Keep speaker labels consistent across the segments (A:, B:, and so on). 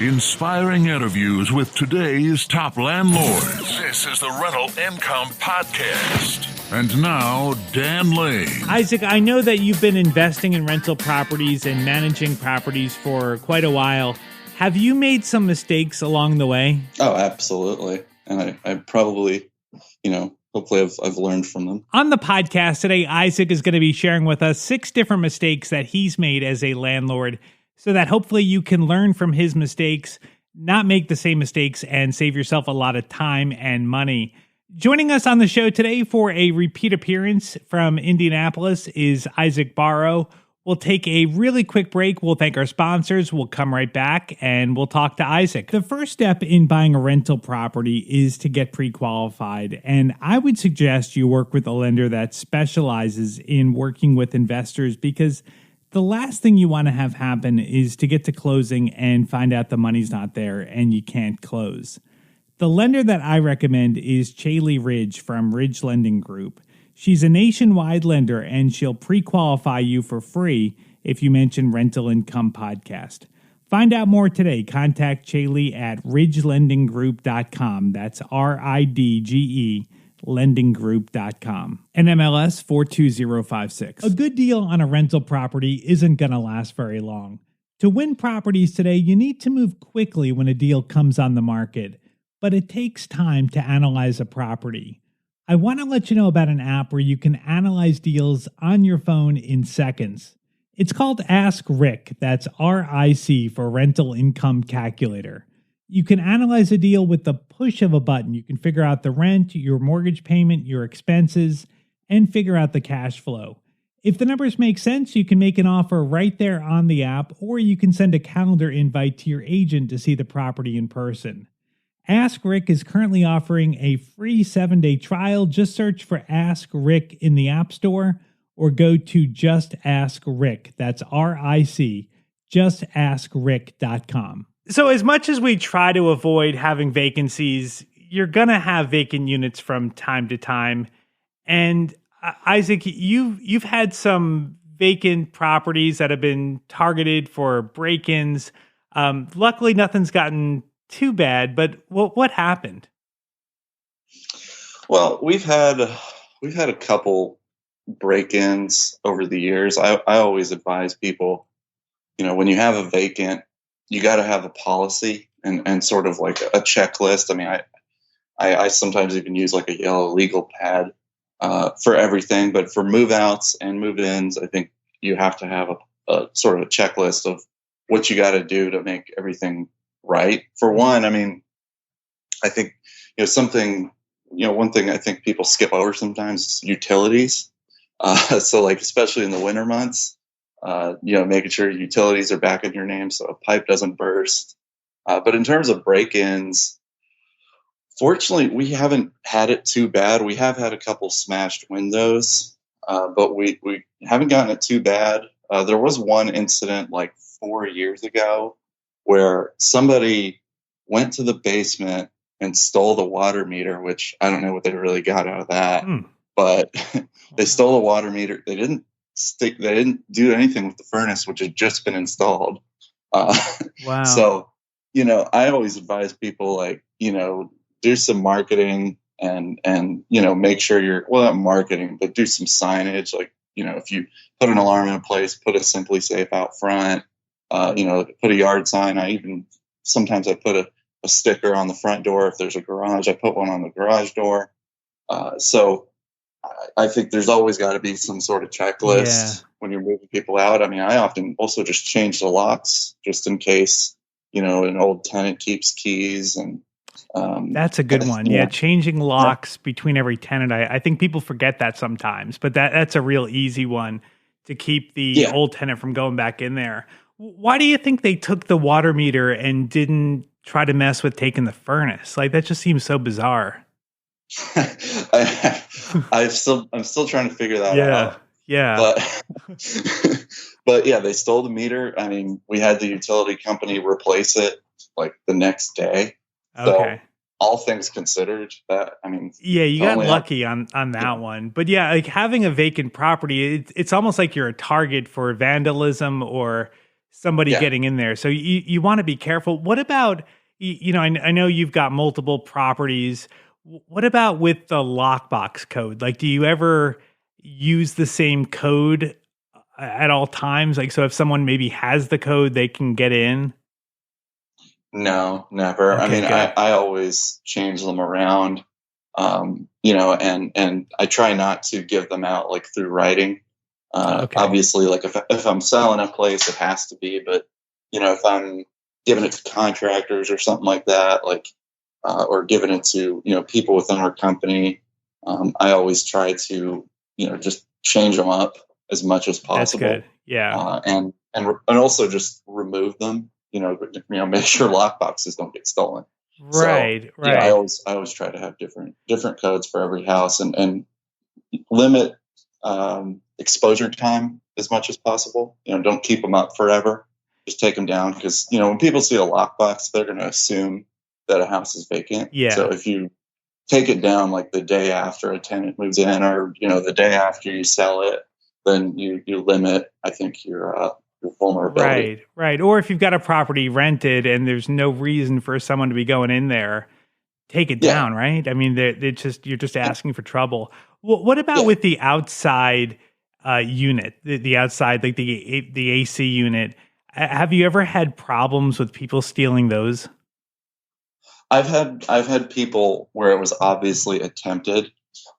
A: Inspiring interviews with today's top landlords. This is the Rental Income Podcast. And now, Dan Lane.
B: Isaac, I know that you've been investing in rental properties and managing properties for quite a while. Have you made some mistakes along the way?
C: Oh, absolutely. And I probably, hopefully I've learned from them.
B: On the podcast today, Isaac is going to be sharing with us 6 different mistakes that he's made as a landlord so that hopefully you can learn from his mistakes, not make the same mistakes, and save yourself a lot of time and money. Joining us on the show today for a repeat appearance from Indianapolis is Isaac Barrow. We'll take a really quick break. We'll thank our sponsors. We'll come right back and we'll talk to Isaac. The first step in buying a rental property is to get pre-qualified. And I would suggest you work with a lender that specializes in working with investors, because the last thing you want to have happen is to get to closing and find out the money's not there and you can't close. The lender that I recommend is Chaley Ridge from Ridge Lending Group. She's a nationwide lender, and she'll pre-qualify you for free if you mention Rental Income Podcast. Find out more today. Contact Chaley at ridgelendinggroup.com. That's RIDGE, lendinggroup.com. NMLS 42056. A good deal on a rental property isn't going to last very long. To win properties today, you need to move quickly when a deal comes on the market, but it takes time to analyze a property. I want to let you know about an app where you can analyze deals on your phone in seconds. It's called Ask Rick. That's RIC for Rental Income Calculator. You can analyze a deal with the push of a button. You can figure out the rent, your mortgage payment, your expenses, and figure out the cash flow. If the numbers make sense, you can make an offer right there on the app, or you can send a calendar invite to your agent to see the property in person. Ask Rick is currently offering a free 7-day trial. Just search for Ask Rick in the App Store or go to Just Ask Rick. That's RIC, justaskrick.com. So as much as we try to avoid having vacancies, you're going to have vacant units from time to time. And Isaac, you've had some vacant properties that have been targeted for break-ins. Luckily, nothing's gotten too bad, but what happened?
C: Well, we've had a couple break-ins over the years. I always advise people, when you have a vacant, you got to have a policy and sort of like a checklist. I mean, I sometimes even use like a yellow legal pad for everything, but for move-outs and move-ins, I think you have to have a sort of a checklist of what you got to do to make everything right. For one, I mean, I think, one thing I think people skip over sometimes is utilities. So like, especially in the winter months, making sure utilities are back in your name so a pipe doesn't burst. But in terms of break-ins, fortunately, we haven't had it too bad. We have had a couple smashed windows, but we haven't gotten it too bad. There was one incident like 4 years ago where somebody went to the basement and stole the water meter, which I don't know what they really got out of that, but they stole the water meter. They didn't do anything with the furnace, which had just been installed.
B: Wow.
C: So, I always advise people do some marketing and make sure not marketing, but do some signage. Like, if you put an alarm in place, put a Simply Safe out front, put a yard sign. Sometimes I put a sticker on the front door. If there's a garage, I put one on the garage door. So I think there's always got to be some sort of checklist when you're moving people out. I mean, I often also just change the locks just in case, an old tenant keeps keys. And
B: that's a good one. Yeah, changing locks between every tenant. I think people forget that sometimes, but that's a real easy one to keep the old tenant from going back in there. Why do you think they took the water meter and didn't try to mess with taking the furnace? Like, that just seems so bizarre.
C: I'm still trying to figure that out.
B: Yeah.
C: But yeah, they stole the meter. I mean, we had the utility company replace it like the next day.
B: Okay.
C: So all things considered,
B: you got lucky on that one. But yeah, like having a vacant property, it's almost like you're a target for vandalism or somebody getting in there. So you want to be careful. What about, I know you've got multiple properties. What about with the lockbox code? Like, do you ever use the same code at all times? Like, so if someone maybe has the code, they can get in?
C: No, never.
B: Okay,
C: I mean,
B: good.
C: I always change them around, and I try not to give them out like through writing.
B: Okay.
C: Obviously, like if I'm selling a place, it has to be. But if I'm giving it to contractors or something like that, like or giving it to people within our company, I always try to just change them up as much as possible.
B: That's good. Yeah.
C: And also just remove them. Make sure lockboxes don't get stolen.
B: Right.
C: So, I always try to have different codes for every house and limit exposure time as much as possible. Don't keep them up forever. Just take them down because when people see a lockbox, they're going to assume that a house is vacant.
B: Yeah.
C: So if you take it down like the day after a tenant moves in, or the day after you sell it, then you limit, I think, your vulnerability.
B: Right. Or if you've got a property rented and there's no reason for someone to be going in there, take it down, right? I mean, you're just asking for trouble. What about with the outside unit, the outside, like the AC unit? Have you ever had problems with people stealing those?
C: I've had people where it was obviously attempted,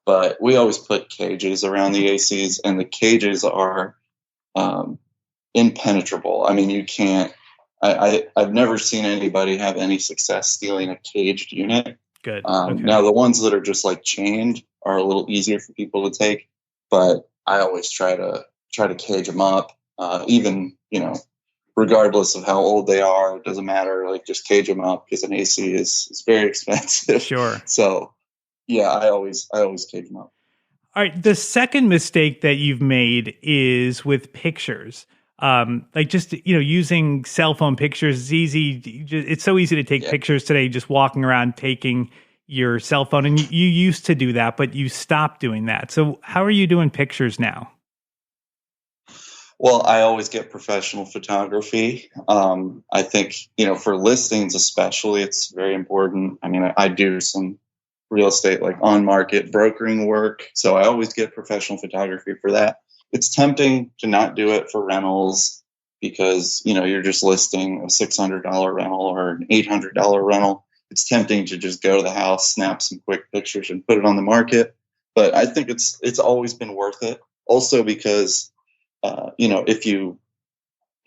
C: but we always put cages around the ACs, and the cages are impenetrable. I mean, you can't. I've never seen anybody have any success stealing a caged unit.
B: Good. Okay.
C: Now, the ones that are just like chained are a little easier for people to take, but I always try to cage them up, even regardless of how old they are. It doesn't matter. Like, just cage them up because an AC is very expensive.
B: Sure.
C: So, I always cage them up.
B: All right. The second mistake that you've made is with pictures. Like just, using cell phone pictures is easy. It's so easy to take pictures today, just walking around taking your cell phone. And you used to do that, but you stopped doing that. So how are you doing pictures now?
C: Well, I always get professional photography. I think, for listings especially, it's very important. I mean, I do some real estate, like on market brokering work. So I always get professional photography for that. It's tempting to not do it for rentals because, you're just listing a $600 rental or an $800 rental. It's tempting to just go to the house, snap some quick pictures and put it on the market. But I think it's always been worth it. Also because, if you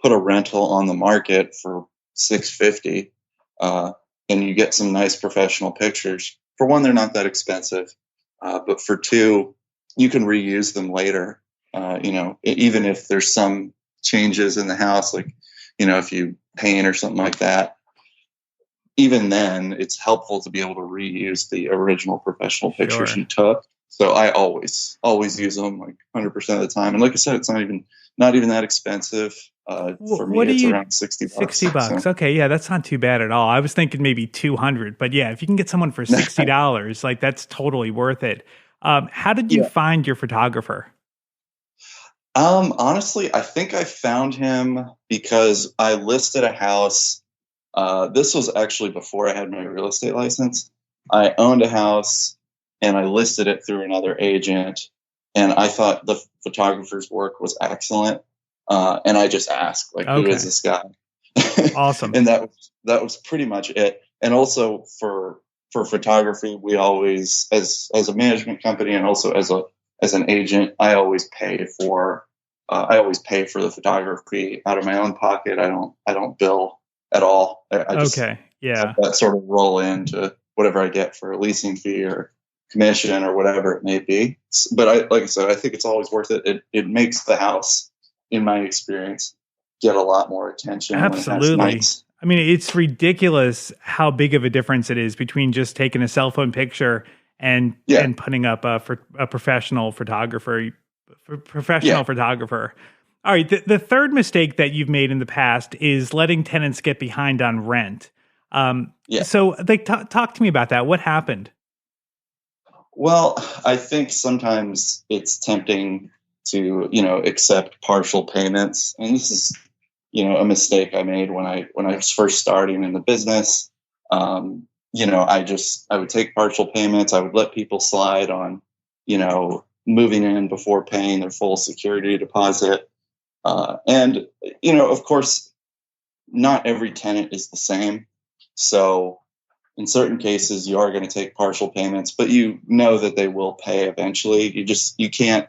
C: put a rental on the market for $650 and you get some nice professional pictures, for one, they're not that expensive. But for two, you can reuse them later. Even if there's some changes in the house, like, if you paint or something like that, even then it's helpful to be able to reuse the original professional pictures you took. So I always use them like 100% of the time. And like I said, it's not even that expensive. For me, it's around $60.
B: $60.
C: So.
B: Okay. Yeah. That's not too bad at all. I was thinking maybe 200, but yeah, if you can get someone for $60, like that's totally worth it. How did you find your photographer?
C: Honestly, I think I found him because I listed a house. This was actually before I had my real estate license. I owned a house and I listed it through another agent, and I thought the photographer's work was excellent. And I just asked, like, who is this guy?
B: Awesome.
C: And that was pretty much it. And also for photography, we always, as a management company and also as an agent, I always pay for the photography out of my own pocket. I don't bill at all. I just let that sort of roll into whatever I get for a leasing fee or commission or whatever it may be. But like I said, I think it's always worth it. It makes the house, in my experience, get a lot more attention.
B: Absolutely. I mean, it's ridiculous how big of a difference it is between just taking a cell phone picture and putting up a professional photographer. Photographer. All right. The third mistake that you've made in the past is letting tenants get behind on rent. So talk to me about that. What happened?
C: Well, I think sometimes it's tempting to, accept partial payments. And this is a mistake I made when I was first starting in the business. I would take partial payments. I would let people slide on, moving in before paying their full security deposit. And of course, not every tenant is the same. So in certain cases, you are going to take partial payments, but you know that they will pay eventually. You can't,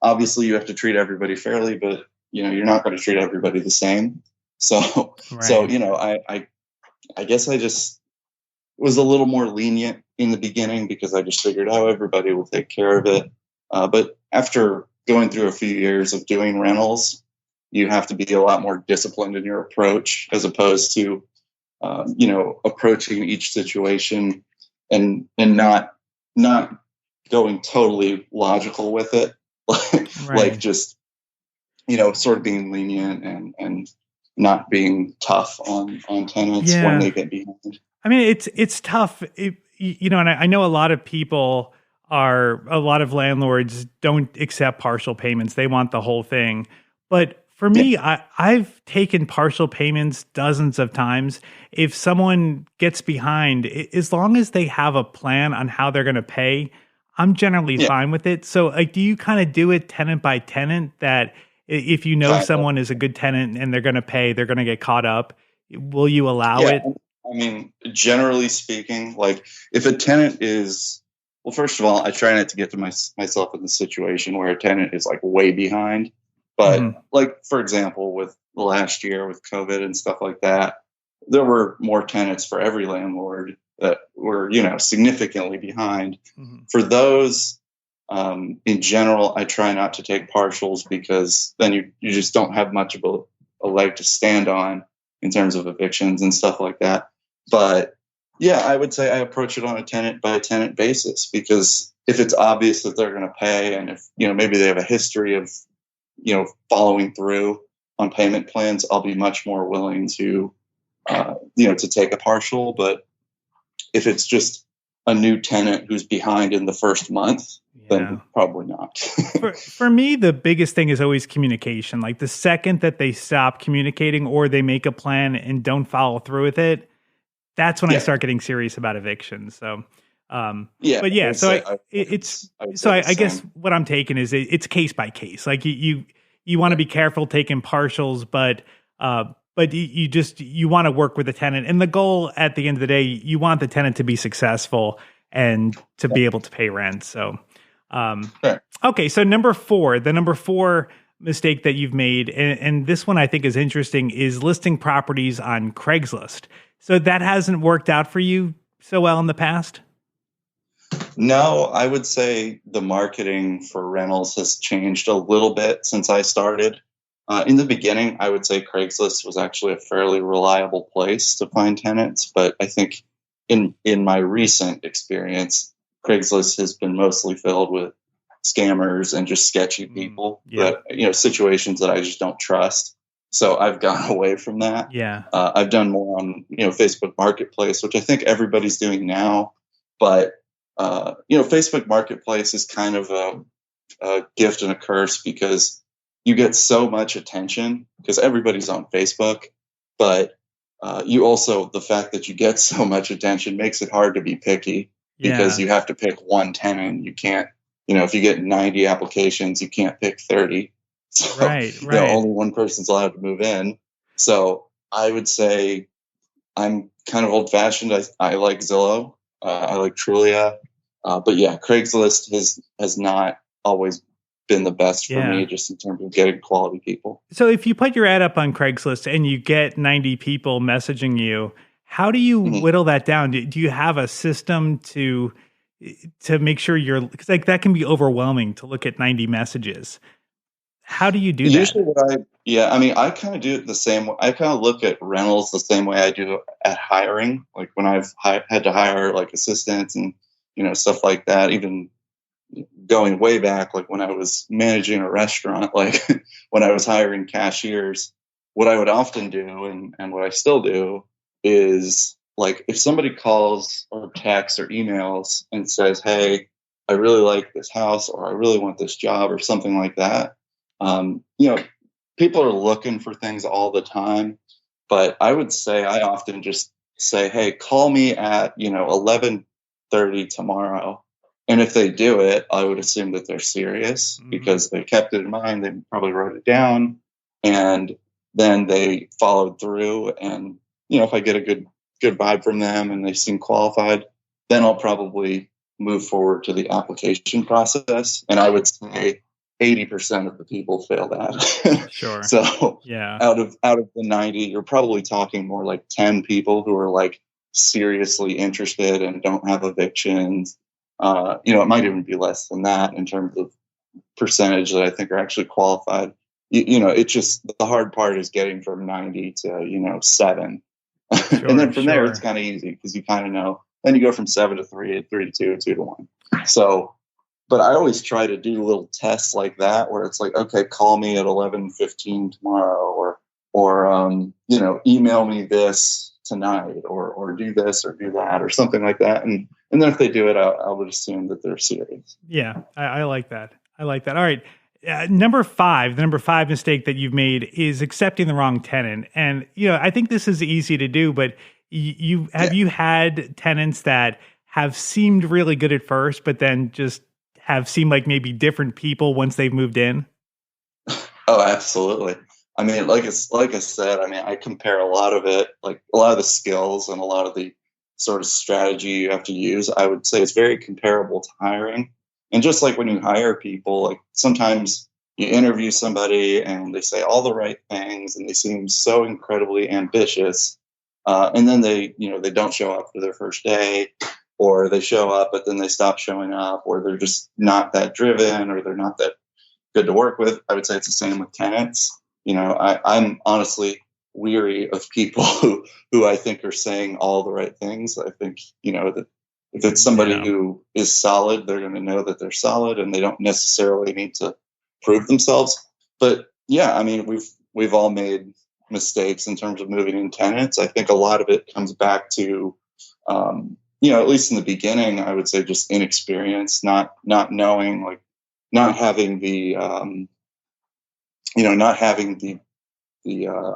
C: obviously you have to treat everybody fairly, but you're not going to treat everybody the same. So,
B: Right.
C: I guess I just was a little more lenient in the beginning because I just figured, oh, everybody will take care of it. But after going through a few years of doing rentals, you have to be a lot more disciplined in your approach as opposed to, approaching each situation and not going totally logical with it, like
B: Right.
C: just sort of being lenient and not being tough on tenants when
B: Yeah.
C: they get behind.
B: I mean, it's tough, and I know a lot of landlords don't accept partial payments. They want the whole thing. But for
C: Yeah,
B: me, I've taken partial payments dozens of times. If someone gets behind, as long as they have a plan on how they're going to pay, I'm generally
C: yeah,
B: fine with it. So, like, do you kind of do it tenant by tenant that if you know
C: kind of.
B: someone is a good tenant and they're going to pay, they're going to get caught up? Will you allow
C: Yeah,
B: it?
C: I mean, generally speaking, like if a tenant is, well, first of all, I try not to get to myself in the situation where a tenant is like way behind. But
B: Mhm.
C: like, for example, with the last year with COVID and stuff like that, there were more tenants for every landlord that were, significantly behind.
B: Mhm.
C: For those, in general, I try not to take partials because then you just don't have much of a leg to stand on in terms of evictions and stuff like that. But yeah, I would say I approach it on a tenant by tenant basis because if it's obvious that they're going to pay and if, maybe they have a history of, following through on payment plans, I'll be much more willing to, to take a partial. But if it's just a new tenant who's behind in the first month,
B: Yeah.
C: then probably not.
B: For me, the biggest thing is always communication. Like the second that they stop communicating or they make a plan and don't follow through with it, that's when I
C: Yeah.
B: start getting serious about evictions. So,
C: Yeah.
B: but yeah, so
C: I would say
B: so
C: the
B: I guess
C: same.
B: what I'm taking is it's case by case. Like you want to
C: Yeah.
B: be careful taking partials, but you want to work with the tenant, and the goal at the end of the day, you want the tenant to be successful and to be able to pay rent. So, um,
C: Sure.
B: okay, so the number four mistake that you've made, and this one I think is interesting, is listing properties on Craigslist. So that hasn't worked out for you so well in the past?
C: No, I would say the marketing for rentals has changed a little bit since I started. In the beginning, I would say Craigslist was actually a fairly reliable place to find tenants, but I think in my recent experience, Craigslist has been mostly filled with scammers and just sketchy
B: Mm,
C: people
B: yeah.
C: that situations that I just don't trust. So I've gone away from that.
B: Yeah.
C: I've done more on Facebook Marketplace, which I think everybody's doing now, but Facebook Marketplace is kind of a gift and a curse because you get so much attention because everybody's on Facebook, but you also, the fact that you get so much attention makes it hard to be picky because
B: Yeah.
C: you have to pick one tenant. You can't, if you get 90 applications, you can't pick 30. So,
B: Right, right.
C: only one person's allowed to move in. So I would say I'm kind of old fashioned. I like Zillow. I like Trulia. But yeah, Craigslist has not always been the best for me
B: Yeah.
C: just in terms of getting quality people.
B: So if you put your ad up on Craigslist and you get 90 people messaging you, how do you
C: Mhm.
B: whittle that down? Do you have a system to make sure because like that can be overwhelming to look at 90 messages. How do you do
C: Usually,
B: that?
C: I kind of do it the same way. I kind of look at rentals the same way I do at hiring. Like when I've had to hire like assistants and stuff like that. Even going way back, like when I was managing a restaurant, like when I was hiring cashiers, what I would often do and what I still do is like if somebody calls or texts or emails and says, "Hey, I really like this house," or "I really want this job," or something like that. Um, you know, people are looking for things all the time, but I would say I often just say, hey, call me at 11:30 tomorrow. And if they do it, I would assume that they're serious because they kept it in mind. They probably wrote it down, and then they followed through. And if I get a good vibe from them and they seem qualified, then I'll probably move forward to the application process. And I would say 80% of the people fail that.
B: Sure.
C: So
B: yeah,
C: out of the 90, you're probably talking more like 10 people who are like seriously interested and don't have evictions. It might even be less than that in terms of percentage that I think are actually qualified. It's just the hard part is getting from 90 to 7.
B: Sure,
C: and then from there,
B: sure.
C: it's kind of easy because you kind of know. Then you go from 7 to 3, 3 to 2, 2 to 1. So, but I always try to do little tests like that where it's like, okay, call me at 11:15 tomorrow, or email me this tonight, or do this or do that or something like that. And then if they do it, I would assume that they're serious.
B: Yeah, I like that. I like that. All right. Number 5, the number 5 mistake that you've made is accepting the wrong tenant. And, I think this is easy to do, but you had tenants that have seemed really good at first, but then just have seemed like maybe different people once they've moved in?
C: Oh, absolutely. I mean, like I said, I compare a lot of it, like a lot of the skills and a lot of the sort of strategy you have to use. I would say it's very comparable to hiring. And just like when you hire people, like sometimes you interview somebody and they say all the right things and they seem so incredibly ambitious. And then they don't show up for their first day, or they show up, but then they stop showing up, or they're just not that driven, or they're not that good to work with. I would say it's the same with tenants. I'm honestly weary of people who I think are saying all the right things. I think, that if it's somebody who is solid, they're going to know that they're solid and they don't necessarily need to prove themselves. But yeah, we've all made mistakes in terms of moving in tenants. I think a lot of it comes back to, at least in the beginning, I would say just inexperience, not knowing, like not having the, I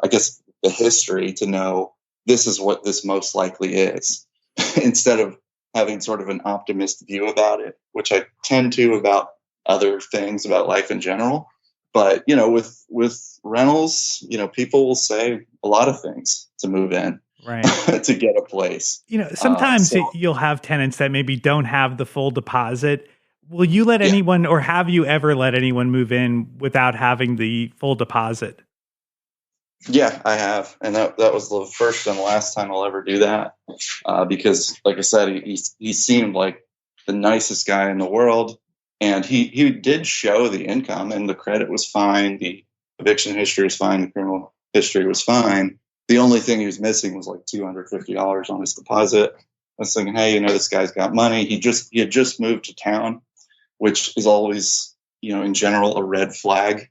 C: guess the history to know this is what this most likely is, instead of having sort of an optimist view about it, which I tend to about other things, about life in general. But, with rentals, people will say a lot of things to move in,
B: right,
C: to get a place.
B: Sometimes you'll have tenants that maybe don't have the full deposit. Will you let anyone, or have you ever let anyone move in without having the full deposit?
C: Yeah, I have. And that was the first and last time I'll ever do that. Because like I said, he seemed like the nicest guy in the world. And he did show the income, and the credit was fine. The eviction history was fine. The criminal history was fine. The only thing he was missing was like $250 on his deposit. I was thinking, hey, this guy's got money. He had just moved to town, which is always, in general, a red flag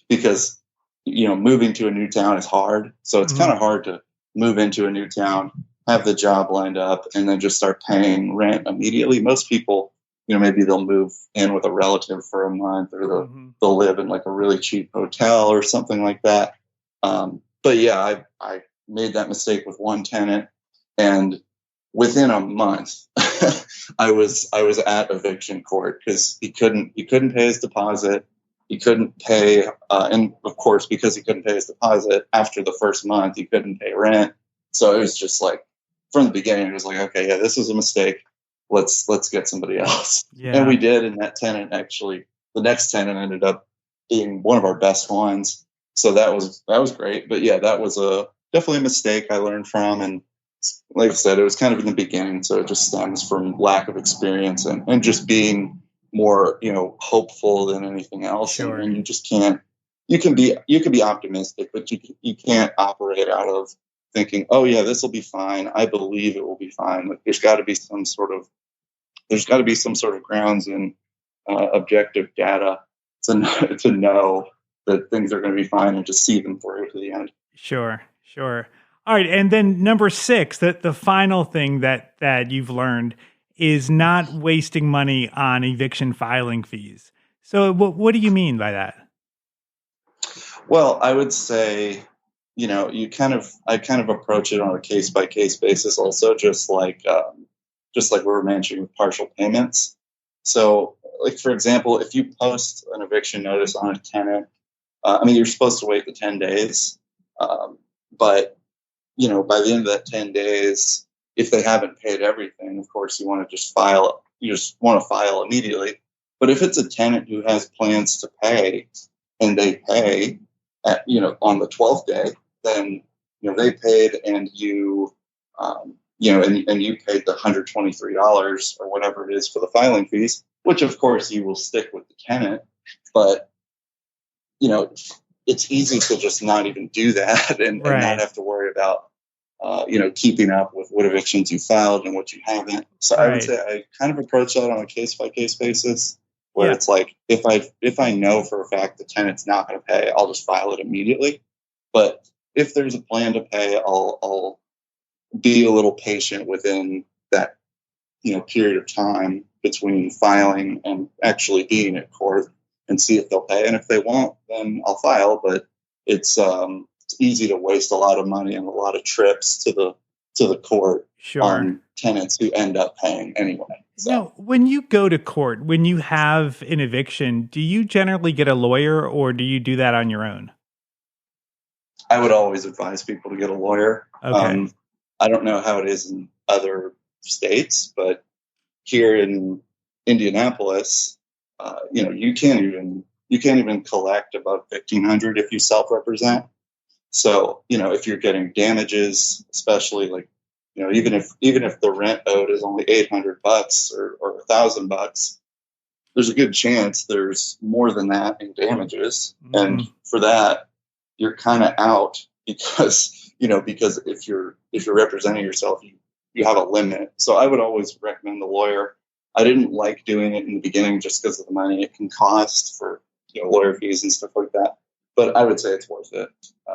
C: because, moving to a new town is hard. So it's kind of hard to move into a new town, have the job lined up, and then just start paying rent immediately. Most people, maybe they'll move in with a relative for a month, or they'll live in like a really cheap hotel or something like that. But yeah, I made that mistake with one tenant, and within a month, I was at eviction court because he couldn't pay his deposit. He couldn't pay, and of course, because he couldn't pay his deposit after the first month, he couldn't pay rent. So it was just like, from the beginning, it was like, okay, yeah, this was a mistake. Let's get somebody else. Yeah. And we did. And that tenant, actually, the next tenant ended up being one of our best ones. So that was great. But yeah, that was definitely a mistake I learned from. And like I said, it was kind of in the beginning. So it just stems from lack of experience and just being more, hopeful than anything else.
B: Sure.
C: And you just can't, you can be optimistic, but you can't operate out of thinking, oh yeah, this will be fine. I believe it will be fine. Like there's got to be some sort of grounds in objective data to know that things are going to be fine and just see them through to the end.
B: Sure. All right. And then number 6, the final thing that you've learned is not wasting money on eviction filing fees. So what do you mean by that?
C: Well, I would say, I kind of approach it on a case by case basis also, just like we were mentioning with partial payments. So, like, for example, if you post an eviction notice on a tenant, you're supposed to wait the 10 days. But, by the end of that 10 days, if they haven't paid everything, of course, you want to file immediately. But if it's a tenant who has plans to pay and they pay on the 12th day, then, they paid and and you paid the $123 or whatever it is for the filing fees, which of course you will stick with the tenant. But, it's easy to just not even do that and not have to worry about, keeping up with what evictions you filed and what you haven't. So I would say I kind of approach that on a case by case basis, where it's like, if I know for a fact the tenant's not going to pay, I'll just file it immediately. But if there's a plan to pay, I'll be a little patient within that, period of time between filing and actually being at court and see if they'll pay. And if they won't, then I'll file. But it's easy to waste a lot of money and a lot of trips to the court on tenants who end up paying anyway. So.
B: Now, when you go to court, when you have an eviction, do you generally get a lawyer or do you do that on your own?
C: I would always advise people to get a lawyer.
B: Okay.
C: I don't know how it is in other states, but here in Indianapolis, you can't even collect above $1,500 if you self-represent. So, if you're getting damages, especially like, even if the rent owed is only $800 or $1,000, there's a good chance there's more than that in damages. Mm-hmm. And for that, you're kind of out because if you're representing yourself, you have a limit. So I would always recommend the lawyer. I didn't like doing it in the beginning just because of the money it can cost for lawyer fees and stuff like that. But I would say it's worth it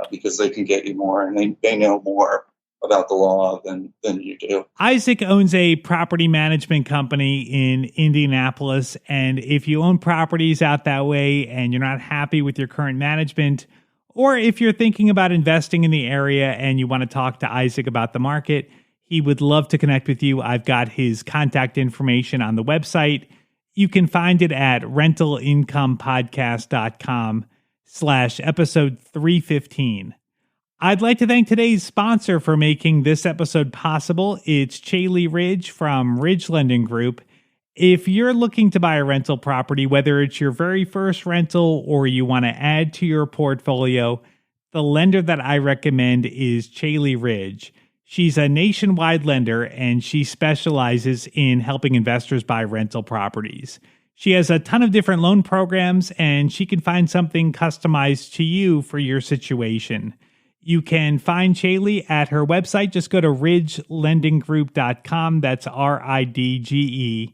C: because they can get you more and they know more about the law than you do.
B: Isaac owns a property management company in Indianapolis. And if you own properties out that way and you're not happy with your current management, or if you're thinking about investing in the area and you want to talk to Isaac about the market, he would love to connect with you. I've got his contact information on the website. You can find it at rentalincomepodcast.com/episode 315. I'd like to thank today's sponsor for making this episode possible. It's Chaley Ridge from Ridge Lending Group. If you're looking to buy a rental property, whether it's your very first rental or you want to add to your portfolio, the lender that I recommend is Chaley Ridge. She's a nationwide lender and she specializes in helping investors buy rental properties. She has a ton of different loan programs and she can find something customized to you for your situation. You can find Chaley at her website. Just go to ridgelendinggroup.com. That's RIDGE.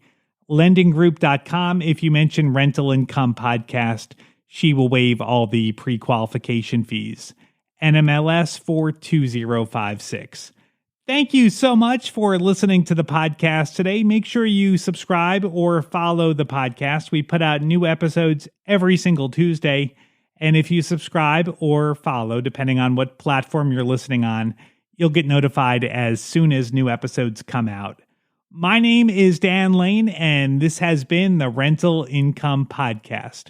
B: Lendinggroup.com. If you mention Rental Income Podcast, she will waive all the pre-qualification fees. NMLS 42056. Thank you so much for listening to the podcast today. Make sure you subscribe or follow the podcast. We put out new episodes every single Tuesday. And if you subscribe or follow, depending on what platform you're listening on, you'll get notified as soon as new episodes come out. My name is Dan Lane, and this has been the Rental Income Podcast.